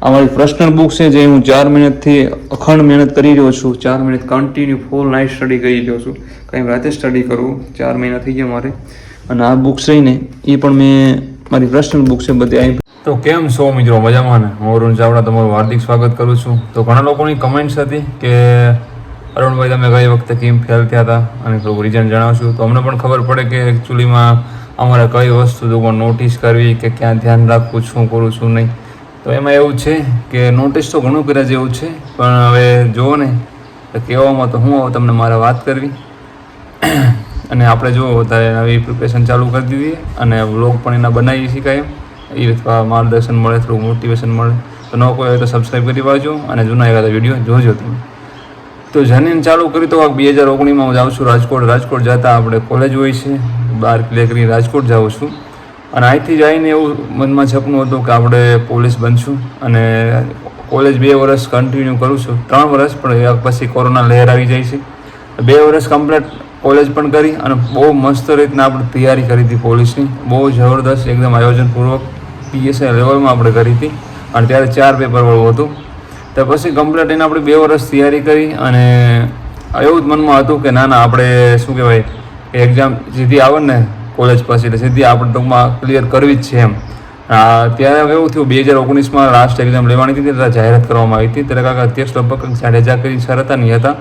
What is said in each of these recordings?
અમારી personal book છે જે હું 4 મહિનાથી અખંડ મહેનત કરી રહ્યો છું. 4 મહિના કન્ટિન્યુ ફૂલ નાઇટ સ્ટડી કરી રહ્યો છું. કંઈ રાતે સ્ટડી કરવું 4 મહિના થઈ ગયા મારે. અને આ બુક્સ રહીને એ પણ મેં મારી પર્સનલ બુક છે બધી અહીં. તો કેમ છો મિત્રો, મજામાં ને? હું અરુણ ચાવડા તમારું હાર્દિક સ્વાગત કરું છું. તો ઘણા લોકોની કમેન્ટ્સ હતી કે અરુણભાઈ તમે ગઈ વખતે કેમ ફેલ થયા હતા અને થોડું રીઝન જણાવશું તો અમને પણ ખબર પડે કે એકચ્યુઅલીમાં અમારે કઈ વસ્તુ તો નોટિસ કરવી કે ક્યાં ધ્યાન રાખવું, શું કરું શું નહીં. તો એમાં એવું છે કે નોટિસ તો ઘણું કર્યા જેવું છે, પણ હવે જુઓ ને તો કહેવામાં તો હું હવે તમને મારે વાત કરવી અને આપણે જુઓ ત્યારે નવી પ્રિપરેશન ચાલુ કરી દીધી અને વ્લોગ પણ એના બનાવી શીખાય એ રીતના માર્ગદર્શન મળે, થોડું મોટિવેશન મળે. તો ન કોઈ હોય તો સબસ્ક્રાઈબ કરી પાડજો અને જૂના એકાદા વિડીયો જોજો તમે. તો જર્નીને ચાલુ કરી તો 2019માં હું જાઉં છું રાજકોટ જતા આપણે કોલેજ હોય છે, 12 ક્લિયર કરી રાજકોટ જાઉં છું. અને અહીંથી જઈને એવું મનમાં સપનું હતું કે આપણે પોલીસ બનશું અને કોલેજ 2 વર્ષ કન્ટિન્યુ કરું છું, 3 વર્ષ, પણ પછી કોરોના લહેર આવી જાય છે. 2 વર્ષ કમ્પ્લીટ કોલેજ પણ કરી અને બહુ મસ્ત રીતના આપણે તૈયારી કરી હતી પોલીસની, બહુ જબરદસ્ત એકદમ આયોજનપૂર્વક PSI લેવલમાં આપણે કરી હતી અને ત્યારે 4 પેપરવાળું હતું. તો પછી કમ્પ્લીટ એને આપણે 2 વર્ષ તૈયારી કરી અને એવું જ મનમાં હતું કે ના આપણે શું કહેવાય એક્ઝામ સીધી આવે ને કોલેજ પછી એટલે સીધી આપણે ટૂંકમાં ક્લિયર કરવી જ છે એમ. ત્યારે એવું થયું 2019માં લાસ્ટ એક્ઝામ લેવાની હતી ત્યારે જાહેરાત કરવામાં આવી હતી. ત્યારે કાંઈક અધ્યક્ષ લગભગ 10,500 કરી સર હતા નહીં હતા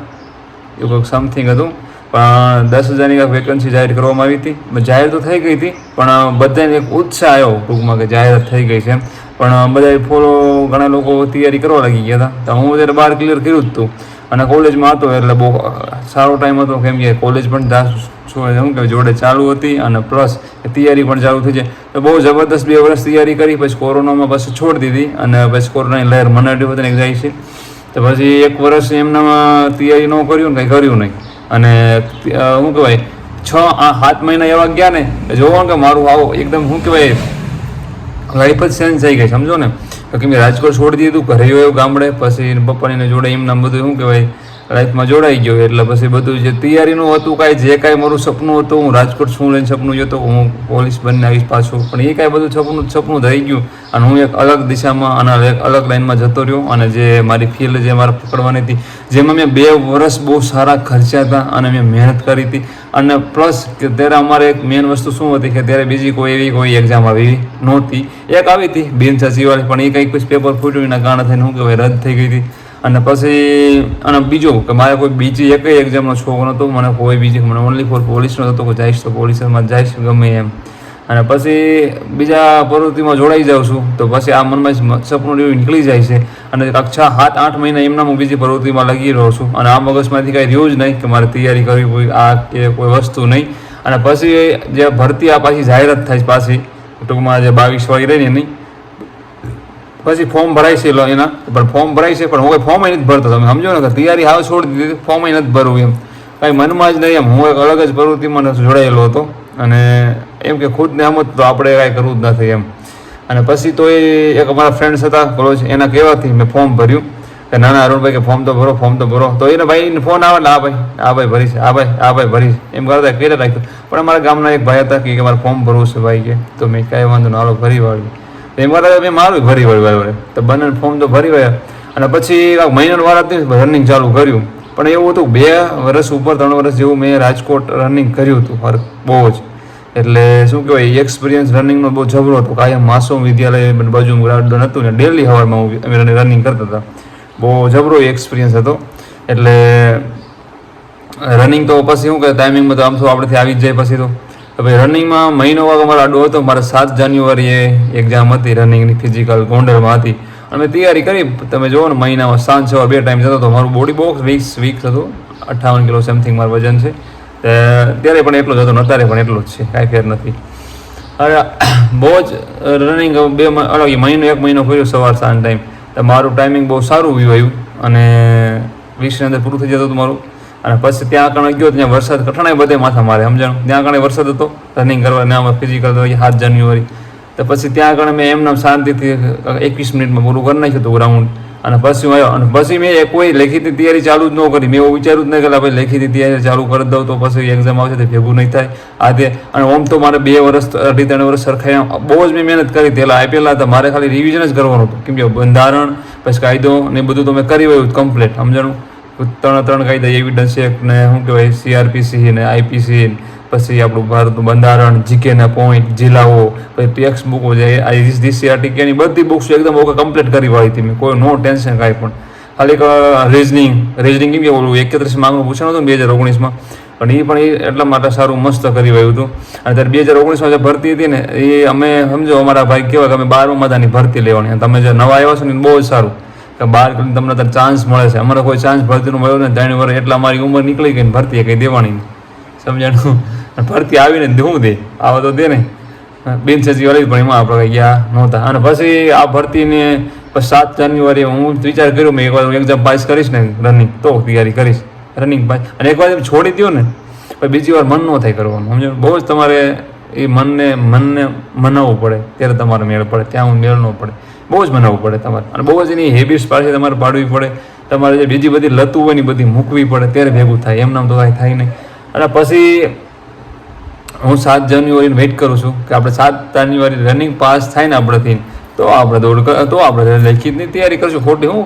એવું કંઈક સમથિંગ હતું, પણ 10,000ની કાંઈક વેકન્સી જાહેર કરવામાં આવી હતી. જાહેર તો થઈ ગઈ હતી પણ બધાને એક ઉત્સાહ આવ્યો ટૂંકમાં કે જાહેરાત થઈ ગઈ છે એમ, પણ બધા ફોલો ઘણા લોકો તૈયારી કરવા લાગી ગયા હતા. તો હું ત્યારે 12 ક્લિયર કર્યું જ હતું અને કોલેજમાં હતો એટલે બહુ સારો ટાઈમ હતો, કેમ કે કોલેજ પણ શું કે જોડે ચાલુ હતી અને પ્લસ તૈયારી પણ ચાલુ થઈ જાય. તો બહુ જબરદસ્ત 2 વર્ષ તૈયારી કરી, પછી કોરોનામાં પછી છોડી દીધી અને પછી કોરોનાની લહેર મને બધાને જાય છે. તો પછી 1 વર્ષ એમનામાં તૈયારી ન કર્યું ને કંઈ કર્યું નહીં અને શું કહેવાય 6-7 મહિના એવા ગયા ને જોવો કે મારું આવો એકદમ શું કહેવાય લાઈફ જ ચેન્જ થઈ ગઈ, સમજો ને. કેમ કે રાજકોટ છોડી દીધું, ઘરે આવ્યો ગામડે, પછી પપ્પાની જોડે એમના બધું શું કહેવાય લાઈફમાં જોડાઈ ગયો. એટલે પછી બધું જે તૈયારીનું હતું કાંઈ જે કાંઈ મારું સપનું હતું, હું રાજકોટ શું લઈને સપનું જોતો હું પોલીસ બનીને આવીશ પાછું, પણ એ કાંઈ બધું સપનું થઈ ગયું અને હું એક અલગ દિશામાં અને એક અલગ લાઈનમાં જતો રહ્યો. અને જે મારી ફિલ્ડ જે મારે પકડવાની હતી જેમાં મેં 2 વર્ષ બહુ સારા ખર્ચ્યા હતા અને મેં મહેનત કરી હતી. અને પ્લસ કે ત્યારે અમારે એક મેઇન વસ્તુ શું હતી કે ત્યારે બીજી કોઈ એક્ઝામ આવી નહોતી. એક આવી હતી બિનસચિવાળી, પણ એ કંઈક પેપર ફૂટ્યું એના કારણે થઈને શું કહેવાય રદ થઈ ગઈ હતી. અને પછી અને બીજું કે મારે કોઈ બીજી એકય એક્ઝામનો શોખ નહોતો, મને કોઈ બીજી મને ઓનલી ફોર પોલીસનો હતો કે જઈશ તો પોલીસમાં જઈશ ગમે એમ. અને પછી બીજા પ્રવૃત્તિમાં જોડાઈ જાઉં છું તો પછી આ મનમાં સપનું એવું નીકળી જાય છે અને 6-7-8 મહિના એમના હું બીજી પ્રવૃત્તિમાં લગી રહ્યો છું અને આ મગજમાંથી કાંઈ રહ્યું જ નહીં કે મારે તૈયારી કરવી કોઈ આ કે કોઈ વસ્તુ નહીં. અને પછી જે ભરતી આ પાછી જાહેરાત થાય પાછી ટૂંકમાં જે 22 વાળી રહી ને એની પછી ફોર્મ ભરાય છે એના, પણ ફોર્મ ભરાય છે પણ હું કોઈ ફોર્મ નથી ભરતો. તમે સમજો ને કે તૈયારી હાવ છોડી દીધી, ફોર્મ નથી ભરવું એમ, કાંઈ મનમાં જ નહીં એમ. હું એક અલગ જ પ્રવૃત્તિમાં જોડાયેલો હતો અને એમ કે ખુદને આમ જ તો આપણે કાંઈ કરવું જ નથી એમ. અને પછી તો એ એક અમારા ફ્રેન્ડ્સ હતા કોલેજ, એના કહેવાથી મેં ફોર્મ ભર્યું કે નાના અરુણભાઈ કે ફોર્મ તો ભરો. તો એને ભાઈને ફોન આવે એટલે આ ભાઈ ભરીશ, આ ભાઈ ભરીશ એમ કરતા કહી રાખ્યું. પણ અમારા ગામના એક ભાઈ હતા કે મારે ફોર્મ ભરવું છે ભાઈ કે, તો મેં કાંઈ વાંધો ના હાલો ભરી વાળ્યું. એમ કરતા મેં મારું ભરી વળ્યું તો બંને ફોર્મ તો ભરી વળ્યા. અને પછી મહિનાનો વાર રનિંગ ચાલુ કર્યું, પણ એવું હતું 2 વર્ષ ઉપર 3 વર્ષ જેવું મેં રાજકોટ રનિંગ કર્યું હતું બહુ જ. એટલે શું કહેવાય એક્સપિરિયન્સ રનિંગનો બહુ જબરો હતો. કાયમ માસૂમ વિદ્યાલય બાજુ ગાર્ડન હતું ને ડેલી સવારમાં અમે રનિંગ કરતા હતા, બહુ જબરો એક્સપિરિયન્સ હતો. એટલે રનિંગ તો પછી શું કહે ટાઈમિંગમાં તો આમ તો આપણેથી આવી જ જાય. પછી તો ભાઈ રનિંગમાં મહિનો વાગ અમારો આડો હતો. મારે 7 જાન્યુઆરીએ એક્ઝામ હતી રનિંગની, ફિઝિકલ ગોંડલમાં હતી અને મેં તૈયારી કરી. તમે જુઓ ને મહિનામાં સાંજ સવાર 2 ટાઈમ જતો હતો. મારું બોડી બહુ વીક હતું, 58 કિલો સમથિંગ મારું વજન છે. ત્યારે પણ એટલો જ હતો ને અત્યારે પણ એટલો જ છે, કાંઈ ફેર નથી. હવે બહુ જ રનિંગ 1 મહિનો કર્યો સવાર સાંજ ટાઈમ. તો મારું ટાઈમિંગ બહુ સારું આવ્યું અને 20ની અંદર પૂરું થઈ જતું હતું મારું. અને પછી ત્યાં આગળ ગયો ત્યાં વરસાદ કઠણાય બધે માથા મારે સમજાણું. ત્યાં આગળ વરસાદ હતો રનિંગ કરવા ને આમાં ફિઝિકલ 7 જાન્યુઆરી. તો પછી ત્યાં આગળ મેં એમના શાંતિથી 21 મિનિટમાં પૂરું કરી નાખ્યું હતું ગ્રાઉન્ડ. અને પછી હું આવ્યો અને પછી મેં કોઈ લેખિતની તૈયારી ચાલુ જ ન કરી. મેં એવું વિચાર્યું જ નહીં કે ભાઈ લેખિતની તૈયારી ચાલુ કરી દઉં તો પછી એક્ઝામ આવશે તો ભેગું નહીં થાય આ તે. અને ઓમ તો મારે 2 વર્ષ 3.5 વર્ષ સરખાઈ બહુ જ મેં મહેનત કરી. પહેલાં આઈપીએલ હતા મારે ખાલી રિવિઝન જ કરવાનું હતું કેમ કે બંધારણ પછી કાયદો ને બધું તો મેં કરી વયું કમ્પ્લીટ સમજાણું. 3 કાયદા એવિડન્સ એક્ટ ને શું કહેવાય CRPC ને IPC પછી આપણું ભારતનું બંધારણ જીકેના પોઈન્ટ જિલ્લાઓ પછી ટેક્સ્ટ બુકો છે DCRTKની બધી બુક્સ એકદમ ઓકે કમ્પ્લીટ કરી વાળી હતી મેં. કોઈ નો ટેન્શન કાંઈ પણ. ખાલી રીઝનિંગ કેમ કે ઓલું 31 માર્કનું પૂછવાનું હતું 2019માં પણ એ એટલા માટે સારું મસ્ત કરી વાયું હતું. અને ત્યારે 2019માં જે ભરતી હતી ને એ અમે સમજો અમારા ભાઈ કહેવાય કે અમે 12મા માતાની ભરતી લેવાની. અને તમે જે નવા આવ્યા છો ને બહુ જ સારું કે 12 કરીને તમને ત્યારે ચાન્સ મળે છે. અમારે કોઈ ચાન્સ ભરતીનું મળ્યો ને 3 વર્ષ એટલે અમારી ઉંમર નીકળી ગઈ ને ભરતી કંઈ દેવાની સમજાણું. ભરતી આવીને શું દે આવા તો દે ને બિનસચિવ વાળી પણ એમાં આપણે કંઈ ગયા નહોતા. અને પછી આ ભરતીને પછી 7 જાન્યુઆરીએ હું વિચાર કર્યો મેં એકવાર એક્ઝામ પાસ કરીશ ને રનિંગ તો તૈયારી કરીશ રનિંગ પાસ. અને એકવાર છોડી દો ને પછી બીજી વાર મન ન થાય કરવાનું સમજો. બહુ જ તમારે એ મનને મનાવવું પડે ત્યારે તમારે મેળ પડે. ત્યાં મેળ ન પડે બહુ જ મનાવવું પડે તમારે. અને બહુ જ એની હેબિટ્સ પાછી તમારે પાડવી પડે. તમારે જે બીજી બધી લતું હોય ને બધી મૂકવી પડે ત્યારે ભેગું થાય. એમ નામ તો કાંઈ થાય નહીં. અને પછી હું 7 જાન્યુઆરીને વેઇટ કરું છું કે આપણે 7 જાન્યુઆરી રનિંગ પાસ થાય ને આપણેથી તો આપણે તો આપણે લેખિતની તૈયારી કરશું. ખોટી હું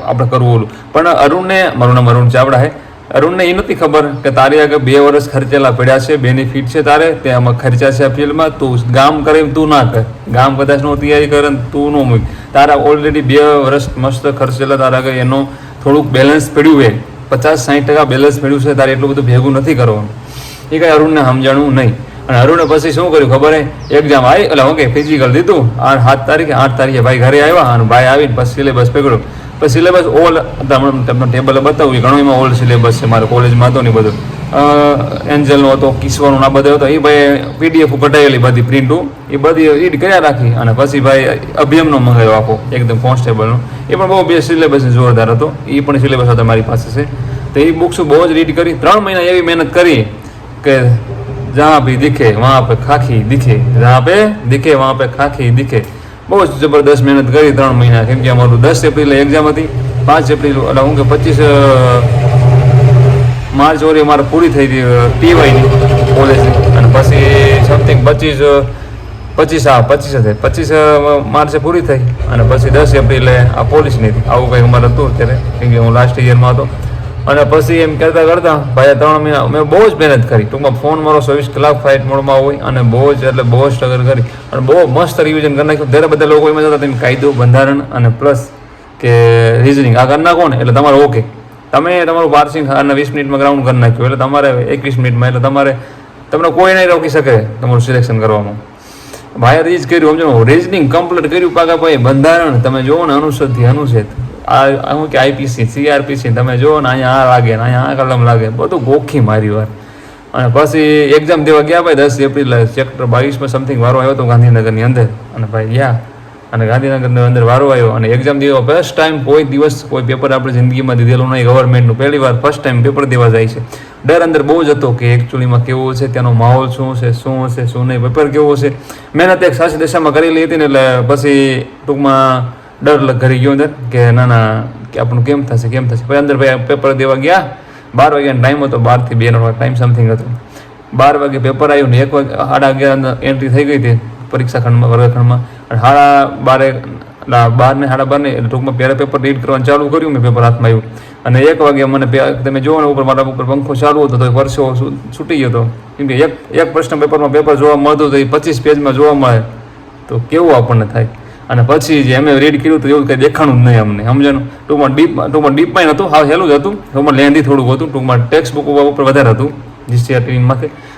આપણે કરવું ઓલું. પણ અરુણને મારું નામ અરુણ ચાવડા હે. અરુણને એ નથી ખબર કે તારી આગળ 2 વર્ષ ખર્ચેલા પડ્યા છે બેનિફિટ છે તારે તેમાં ખર્ચા છે આ ફિલ્ડમાં. તું ગામ કરે તું ના કર ગામ કદાચ નો તૈયારી કરે ને તું ન મૂક. તારા ઓલરેડી 2 વર્ષ મસ્ત ખર્ચેલા તારા આગળ એનો થોડુંક બેલેન્સ પડ્યું હોય 50-60% બેલેન્સ પડ્યું છે. તારે એટલું બધું ભેગું નથી કરવાનું. એ કાંઈ અરુણને સમજાણું નહીં. અને અરુણે પછી શું કર્યું ખબર હે એક્ઝામ આવી એટલે ઓકે ફિઝિકલ દીધું 8 તારીખે ભાઈ ઘરે આવ્યા અને ભાઈ આવીને પછી સિલેબસ પકડ્યો. પછી સિલેબસ ઓલ તમને ટેબલ બતાવું ઘણો એમાં ઓલ્ડ સિલેબસ છે મારે કોલેજમાં હતો ને બધું એન્જલનો હતો કિસ્વાનો આ બધો હતો. એ ભાઈ PDF કઢાયેલી બધી પ્રિન્ટો એ બધી રીડ કર્યા રાખી. અને પછી ભાઈ અભિયમનો મંગાવ્યો આખો એકદમ કોન્સ્ટેબલનો. એ પણ બહુ બે સિલેબસ જોરદાર હતો. એ પણ સિલેબસ હતો મારી પાસે છે. તો એ બુક્સ બહુ જ રીડ કરી 3 મહિના એવી મહેનત કરી કે જहाँ भी दिखे वहाँ पे खाकी दिखे जहाँ पे दिखे वहाँ पे खाकी दिखे. બહુ જ જબરદસ્ત મહેનત કરી 3 મહિના. કેમ કે અમારું 10 એપ્રિલે એક્ઝામ હતી 5 એપ્રિલ એટલે હું કે 25 માર્ચ ઓરી અમારે પૂરી થઈ હતી TYની કોલેજની. અને પછી સમથિંગ 25 માર્ચે પૂરી થઈ. અને પછી 10 એપ્રિલે આ પોલીસની હતી. આવું કંઈ અમારે હતું અત્યારે કેમ કે હું લાસ્ટ યરમાં હતો. અને પછી એમ કરતાં ભાઈ 3 મહિના મેં બહુ જ મહેનત કરી. ટૂંકમાં ફોન મારો 24 કલાક ફ્લાઇટ મોડમાં હોય અને બહુ જ સ્ટ્રગલ કરી અને બહુ મસ્ત રિવિઝન કરી નાખ્યું. ત્યારે બધા લોકો એમાં જતા તેમ કાયદો બંધારણ અને પ્લસ કે રીઝનિંગ આ કરી નાખો ને એટલે તમારે ઓકે. તમે તમારું પાર્સિંગ અને 20 મિનિટમાં ગ્રાઉન્ડ કરી નાખ્યું એટલે તમારે 21 મિનિટમાં એટલે તમને કોઈ નહીં રોકી શકે તમારું સિલેક્શન કરવામાં. ભાઈ રીઝ કર્યું સમજો રીઝનિંગ કમ્પ્લીટ કર્યું પાકા ભાઈ. બંધારણ તમે જુઓ ને અનુચ્છેદથી અનુચ્છેદ આ શું કે IPC CRPC તમે જુઓ ને અહીંયા આ લાગે ને અહીંયા આ કલમ લાગે બધું ગોખી મારી વાર. અને પછી એક્ઝામ દેવા ગયા ભાઈ 10 એપ્રિલ સેક્ટર 22માં સમથિંગ વારો આવ્યો હતો ગાંધીનગરની અંદર. અને ભાઈ ગયા અને ગાંધીનગરની અંદર વારો આવ્યો અને એક્ઝામ દેવા ફર્સ્ટ ટાઈમ કોઈ દિવસ કોઈ પેપર આપણે જિંદગીમાં દીધેલું નહીં ગવર્મેન્ટનું. પહેલી વાર ફર્સ્ટ ટાઈમ પેપર દેવા જાય છે. ડર અંદર બહુ જ હતો કે એકચ્યુઅલીમાં કેવો છે ત્યાંનો માહોલ શું હશે શું નહીં પેપર કેવો હશે. મહેનત એક સાચી દિશામાં કરેલી હતી ને એટલે પછી ટૂંકમાં ડર ઘરી ગયો અંદર કે ના કે આપણું કેમ થશે. પછી અંદર ભાઈ પેપર દેવા ગયા 12 વાગ્યાનો ટાઈમ હતો 12 થી 2 ટાઈમ સમથિંગ હતો. 12 વાગે પેપર આવ્યું ને 1 વાગે 11:30 અંદર એન્ટ્રી થઈ ગઈ હતી પરીક્ષા ખંડમાં વર્ગખંડમાં. અને 12 ને 12:30 એટલે ટૂંકમાં પહેલાં પેપર રીડ કરવાનું ચાલુ કર્યું મેં પેપર હાથમાં આવ્યું. અને 1 વાગે મને તમે જુઓ ને ઉપર મારા ઉપર પંખો ચાલુ હતો તો પરસો છૂટી ગયો હતો. કેમ કે એક પ્રશ્ન પેપરમાં પેપર જોવા મળતું હતું એ 25 પેજમાં જોવા મળે તો કેવું આપણને થાય. અને પછી જે અમે રીડ કર્યું તો એવું કંઈ દેખાણું જ નહીં અમને સમજાનું. ટૂંકમાં ડીપમાં નહોતું હાવ હેલું જ હતું. ટૂંકમાં લેન્ધી થોડુંક હતું. ટૂંકમાં ટેક્સ્ટ બુક ઉપર વધારે હતું GCRT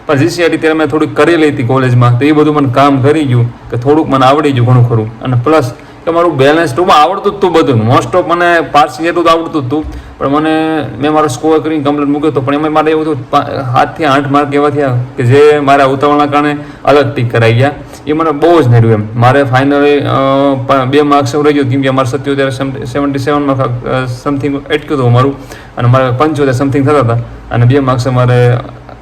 પણ GCRT ત્યારે મેં થોડીક કરેલી હતી કોલેજમાં તો એ બધું મને કામ કરી ગયું કે થોડુંક મને આવડી ગયું ઘણું ખરું. અને પ્લસ કે મારું બેલેન્સ ટૂંકમાં આવડતું જ હતું બધું. મોસ્ટ ઓફ મને પાર્સી જેટલું તો આવડતું જ હતું પણ મેં મારો સ્કોર કરીને કમ્પ્લીટ મૂક્યો હતો. પણ એમાં મારે એવું હતું 7 થી 8 માર્ક એવા થયા કે જે મારા ઉતાવળના કારણે અલગ ટીક કરાઈ ગયા. એ મને બહુ જ નડ્યું એમ. મારે ફાઇનલી 2 માર્ક્સ એવું રહી ગયું કેમ કે અમારે 77 માર્ક સમથિંગ અટક્યું હતું મારું અને મારે 75 સમથિંગ થતા હતા. અને 2 માર્ક્સ અમારે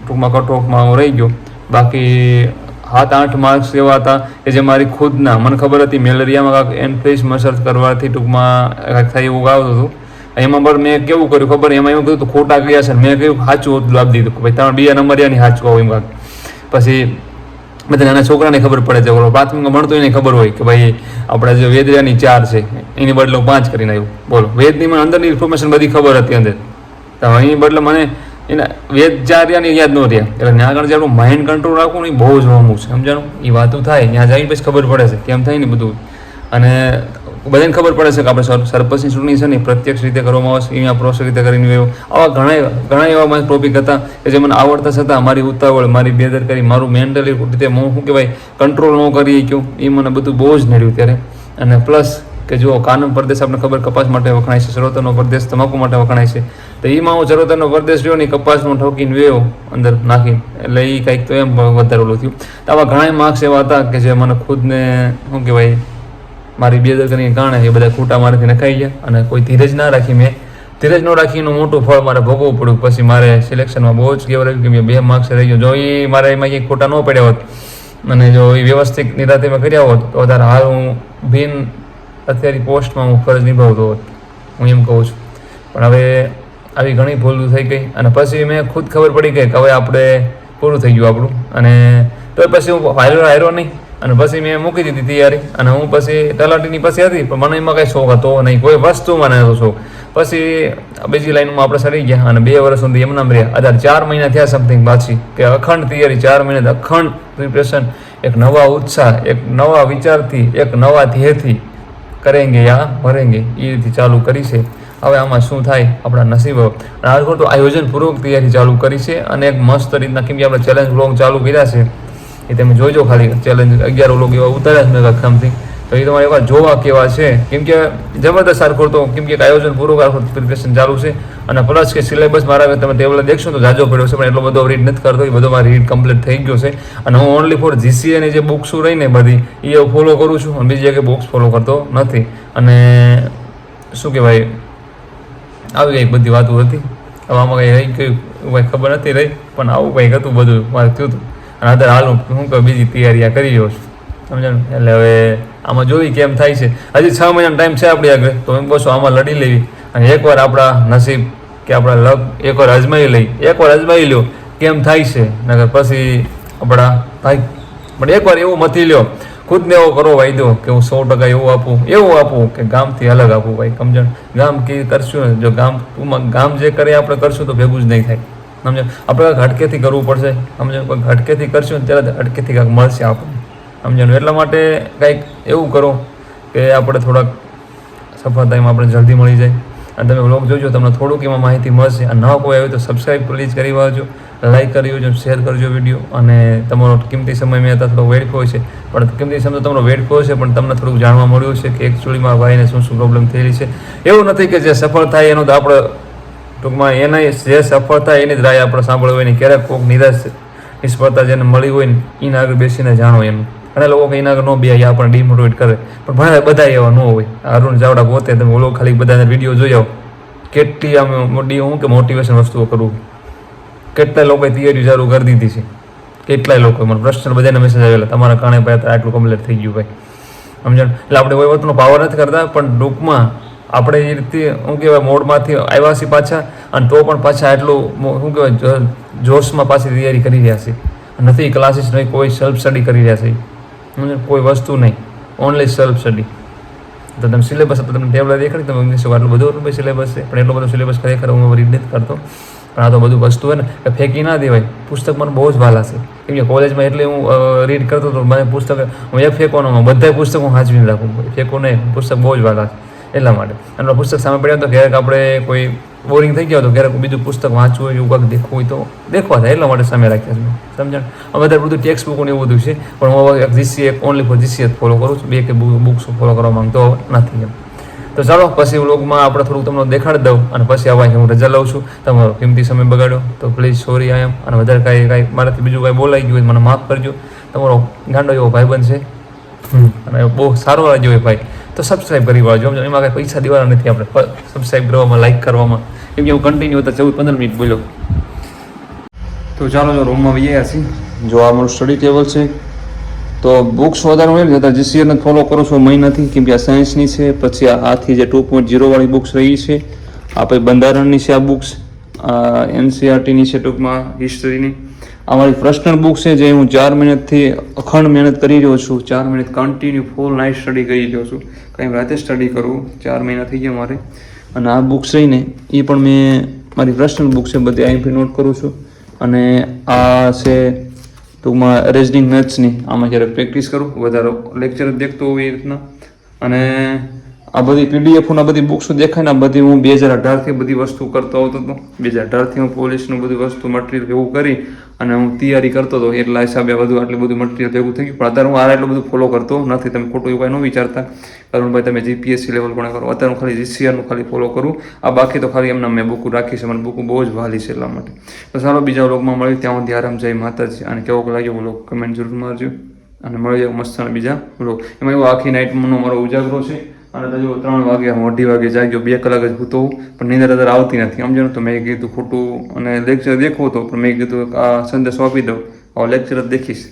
ટૂંકમાં કટ ઓફમાં હું રહી ગયો. બાકી 7-8 માર્ક્સ એવા હતા કે જે મારી ખુદના મને ખબર હતી મેલેરિયામાં કાંઈક એન્ફ્લેશ મસર કરવાથી ટૂંકમાં કાંઈક થાય એવું આવતું હતું. એમાં પણ મેં કેવું કર્યું ખબર, એમાં એવું કીધું ખોટા ગયા છે, મેં કહ્યું સાચું હતું આપી દીધું કે ભાઈ 2 નંબર યાની સાચું આવું એમ કાંક. પછી બધા નાના છોકરાને ખબર પડે છે, ઓલો પ્રાથમિકમાં ભણતો એને ખબર હોય કે ભાઈ આપણે જે વેદિયાની 4 છે એની બદલે 5 કરીને આવ્યું. બોલો, વેદની મને અંદરની ઇન્ફોર્મેશન બધી ખબર હતી અંદર, તો એની બદલે મને એના વેદ 4 યાની યાદ ન રહ્યા. એટલે ત્યાં આગળ જે આપણું માઇન્ડ કંટ્રોલ રાખવું ને એ બહુ જ અમુક છે, સમજાણું? એ વાતું થાય ત્યાં જઈને પછી ખબર પડે છે કેમ થાય ને બધું. અને બધાને ખબર પડે છે કે આપણે સરપંચની ચૂંટણી છે ને પ્રત્યક્ષ રીતે કરવામાં આવશે, અહીંયા પ્રોસેસ રીતે કરીને આવ્યો. આવા ઘણા એવા મારા ટોપિક હતા કે જે મને આવડતા છતાં મારી ઉતાવળ, મારી બેદરકારી, મારું મેન્ટલી રીતે હું શું કહેવાય કંટ્રોલ ન કરી શક્યું, એ મને બધું બહુ જ નડ્યું ત્યારે. અને પ્લસ કે જો કાનમ પ્રદેશ આપણે ખબર કપાસ માટે વખણાય છે, ચરોતરનો પ્રદેશ તમાકુ માટે વખણાય છે, તો એમાં હું ચરોતરનો પ્રદેશ રહ્યો ને કપાસમાં ઠોકીને વેયો અંદર નાખીને, એટલે એ કંઈક તો એમ વધારે ઓલું થયું. તો આવા ઘણા માર્ક્સ એવા હતા કે જે મને ખુદને શું કહેવાય મારી બેદરકારીને કારણે એ બધા ખૂટા મારાથી નખાઈ ગયા. અને કોઈ ધીરજ ના રાખી, મેં ધીરજ ન રાખી એનું મોટું ફળ મારે ભોગવવું પડ્યું. પછી મારે સિલેક્શનમાં બહુ જ કેવું રહ્યું કે મેં 2 માર્ક્સ રહી ગયો. જો એ મારે એમાં કંઈક ખોટા ન પડ્યા હોત અને જો એ વ્યવસ્થિત નિરાતે મેં કર્યા હોત તો અત્યારે હાલ હું બિન અત્યારે પોસ્ટમાં હું ફરજ નિભાવતો હોત, હું એમ કહું છું. પણ હવે આવી ઘણી ભૂલ થઈ ગઈ અને પછી મેં ખુદ ખબર પડી ગઈ કે હવે આપણે પૂરું થઈ ગયું આપણું. અને તો પછી હું હાર્યો નહીં અને પછી મેં મૂકી દીધી તૈયારી. અને હું પછી તલાટીની પછી હતી પણ મને એમાં કાંઈ શોખ હતો નહીં, કોઈ વસ્તુમાં નહોતો શોખ. પછી બીજી લાઈનમાં આપણે સડી ગયા અને 2 વર્ષ સુધી એમનામ રહ્યા. અત્યારે 4 મહિના થયા સમથિંગ પાછી કે અખંડ તૈયારી, 4 મહિના અખંડ પ્રિપરેશન, એક નવા ઉત્સાહ, એક નવા વિચારથી, એક નવા ધ્યેયથી કરેંગે યા ભરેંગે એ રીતે ચાલુ કરી છે. હવે આમાં શું થાય આપણા નસીબ. આજકાલ તો આયોજનપૂર્વક તૈયારી ચાલુ કરી છે અને એક મસ્ત રીતના, કેમ કે આપણે ચેલેન્જ બ્લોગ ચાલુ કર્યા છે એ તમે જોઈજો. ખાલી ચેલેન્જ 11 વ્લોગ એવા ઉતાર્યા છે મેં કામથી, તો એ તમારે એવા જોવા કેવા છે, કેમ કે જબરદસ્ત આરખો તો, કેમ કે આયોજનપૂર્વક આખું પ્રિપરેશન ચાલુ છે. અને પ્લસ કે સિલેબસ મારા તમે ટેબલ દેખશો તો જાજો પડ્યો છે, પણ એટલો બધો રીડ નથી કરતો, એ બધો મારે રીડ કમ્પ્લીટ થઈ ગયો છે. અને હું ઓનલી ફોર જીસીએની જે બુક્સો રહીને બધી એ ફોલો કરું છું અને બીજી જગ્યાએ બુક્સ ફોલો કરતો નથી. અને શું કહેવાય આવી કંઈક બધી વાતો હતી. હવે આમાં કંઈ રહી ગયું કંઈ ખબર નથી રહી, પણ આવું કંઈક હતું બધું મારે થયું હતું. અને અત્યારે હાલ હું કહું બીજી તૈયારી આ કરી રહ્યો છું, સમજાણું? એટલે હવે આમાં જોઈ કેમ થાય છે. હજી 6 મહિનાનો ટાઈમ છે આપણી આગળ, તો એમ કહું છું આમાં લડી લેવી. અને એકવાર આપણા નસીબ કે આપણા લક એકવાર અજમાવી લઈ, એકવાર અજમાવી લો કેમ થાય છે, નકર પછી આપણા ભાઈ. પણ એકવાર એવું મથી લ્યો, ખુદને એવો કરો વાયદો કે હું 100% એવું આપું કે ગામથી અલગ આપું ભાઈ, સમજણ? ગામ કે કરશું ને, જો ગામ જે કરે આપણે કરશું તો ભેગું જ નહીં થાય, સમજો? આપણે કાંઈક હટકેથી કરવું પડશે, સમજો? કોઈ હટકેથી કરશું ને ત્યારે હટકેથી કાંઈક મળશે આપણને, સમજાણું? એટલા માટે કંઈક એવું કરો કે આપણે થોડાક સફળતા એમાં આપણે જલ્દી મળી જાય. અને તમે વ્લોગ જોજો, તમને થોડુંક એમાં માહિતી મળશે. અને ન કોઈ આવ્યું તો સબસ્ક્રાઈબ પ્લીઝ કરી વાળજો, લાઈક કરી દેજો, શેર કરજો વિડીયો. અને તમારો કિંમતી સમય મેં હતા થોડો વેડફ્યો છે, પણ કિંમતી સમય તમારો વેડફ્યો છે, પણ તમને થોડુંક જાણવા મળ્યું છે કે એકચ્યુઅલીમાં ભાઈને શું પ્રોબ્લેમ થયેલી છે. એવું નથી કે જે સફળ થાય એનો તો આપણે ટૂંકમાં એના જે સફળ થાય એની જ રાય આપણે સાંભળવી હોય ને. ક્યારેક કોઈક નિષ્ફળતા જેને મળી હોય ને એના આગળ બેસીને જાણો એમ. ઘણા લોકો કે એના આગળ ન બે આપણને ડિમોટિવેટ કરે, પણ ઘણા બધા એવા ન હોય. અરુણ ચાવડા પોતે તમે ઓલો ખાલી બધાને વિડીયો જોઈ આવો, કેટલી આમ હું કે મોટિવેશન વસ્તુઓ કરવું. કેટલાય લોકોએ તૈયારી ચાલુ કરી દીધી છે, કેટલાય લોકો મને પ્રશ્ન બધાને મેસેજ આવેલા તમારા કારણે ભાઈ આટલું કમ્પ્લીટ થઈ ગયું ભાઈ, સમજણ? એટલે આપણે કોઈ વસ્તુનો પાવર નથી કરતા, પણ ટૂંકમાં આપણે એ રીતે શું કહેવાય મોડમાંથી આવ્યા છીએ પાછા, અને તો પણ પાછા એટલું શું કહેવાય જોશમાં પાછી તૈયારી કરી રહ્યા છે. નથી ક્લાસીસ નહીં, કોઈ સેલ્ફ સ્ટડી કરી રહ્યા છે, કોઈ વસ્તુ નહીં, ઓનલી સેલ્ફ સ્ટડી. તો તમે સિલેબસ તો તમને ટેબલ દેખાડી તમે ઇંગ્લિશ આટલું બધું સિલેબસ છે, પણ એટલો બધો સિલેબસ ખરેખર હું રીડ નથી કરતો. પણ આ તો બધું વસ્તુ હોય ને કે ફેંકી ના દેવાય. પુસ્તક મને બહુ જ વાલા છે, કેમ કે કોલેજમાં એટલે હું રીડ કરતો હતો. મને પુસ્તક હું એક ફેંકવાનો, બધા પુસ્તક હું સાચવીને રાખું, ફેંકું નહીં. પુસ્તક બહુ જ વાલા છે એટલા માટે. અને પુસ્તક સામે પડ્યા તો ક્યારેક આપણે કોઈ બોરિંગ થઈ ગયા તો ક્યારેક બીજું પુસ્તક વાંચવું હોય, એવું કાંઈક દેખવું હોય તો દેખવા થાય, એટલા માટે સામે રાખ્યા છે, સમજણ? અમે અત્યારે બધું ટેક્સ્ટ બુક ને એવું બધું છે, પણ હું GCA only for GCA follow કરું છું, બે કે બુક્સ ફોલો કરવા માંગતો નથી એમ. તો ચાલો પછી વ્લોગમાં આપણે થોડુંક તમને દેખાડી દઉં અને પછી આવા હું રજા લઉં છું. તમારો કિંમતી સમય બગાડ્યો તો પ્લીઝ સોરી આઈ એમ. અને વધારે કાંઈ મારાથી બીજું કાંઈ બોલાઈ ગયું હોય મને માફ કરજો. તમારો ગાંડો એવો ભાઈબંધ છે અને બહુ સારો લાગ્યો હોય ભાઈ, તો સબસ્ક્રાઈબ કરી વાળજો. એમાં કાંઈ પૈસા દેવાના નથી આપણે સબસ્ક્રાઈબ કરવામાં, લાઈક કરવામાં, કેમ કે હું કન્ટિન્યુ હતા 14-15 મિનિટ બોલ્યો. તો ચાલો જો રૂમમાં ગયા છીએ. જો આ મારું સ્ટડી ટેબલ છે તો બુક્સ વધારે હોય ને જીસીઆરને ફોલો કરો છો મહિનાથી, કેમ કે આ સાયન્સની છે, પછી આથી જે 2.0 વાળી બુક્સ રહી છે, આ પછી બંધારણની છે, આ બુક્સ એનસીઆરટીની છે, ટૂંકમાં હિસ્ટ્રીની. આ મારી પર્સનલ બુક છે જે હું 4 મહિનાથી અખંડ મહેનત કરી રહ્યો છું. 4 મહિના કન્ટિન્યુ ફૂલ નાઇટ સ્ટડી કરી રહ્યો છું, કંઈ રાતે સ્ટડી કરું. 4 મહિના થઈ ગયા મારે. અને આ બુક્સ રહીને એ પણ મેં મારી પર્સનલ બુક છે, બધી અહીંથી નોટ કરું છું. અને આ છે ટૂંકમાં રીઝનિંગ મેથ્સની, આમાં જ્યારે પ્રેક્ટિસ કરું વધારે લેક્ચર દેખતો હોય એ રીતના. અને આ બધી પીડીએફોના બધી બુક્સો દેખાય ને, બધી હું 2018થી બધી વસ્તુ કરતો આવતો હતો. 2018થી હું પોલીસનું બધી વસ્તુ મટીરિયલ ભેગું કરી અને હું તૈયારી કરતો હતો. એટલા હિસાબે આટલું બધું મટીરિયલ ભેગું થઈ ગયું. પણ અત્યારે હું એટલું બધું ફોલો કરતો નથી. તમે ખોટું એવું કાંઈ ન વિચારતા અરુણભાઈ, તમે જીપીએસસી લેવલ પણ કરો. અત્યારે હું ખાલી જીસીઆરનું ખાલી ફોલો કરું. આ બાકી તો ખાલી એમના મેં બુક રાખી છે, મને બુક બહુ જ વહાલી છે એટલા માટે. તો ચાલો બીજા વ્લોગમાં મળીએ. ત્યાં સુધી આરામ, જય માતાજી. અને કેવો લાગ્યો વ્લોગ કમેન્ટ જરૂર મારજો. અને મળી જાય મસ્ત બીજા વ્લોગ. એમાં એવું આખી નાઇટનો મારો ઉજાગરો છે. અને તો જો 3 વાગ્યા, 2:30 વાગે જાગ્યો, 2 કલાક જ સૂતો પણ નીંદર અત્યારે આવતી નથી, સમજો ને. તો મેં કીધું ખોટું અને લેક્ચર દેખવો હતો, પણ મેં કીધું આ સંદેશો આપી દઉં, લેક્ચર જ દેખીશ.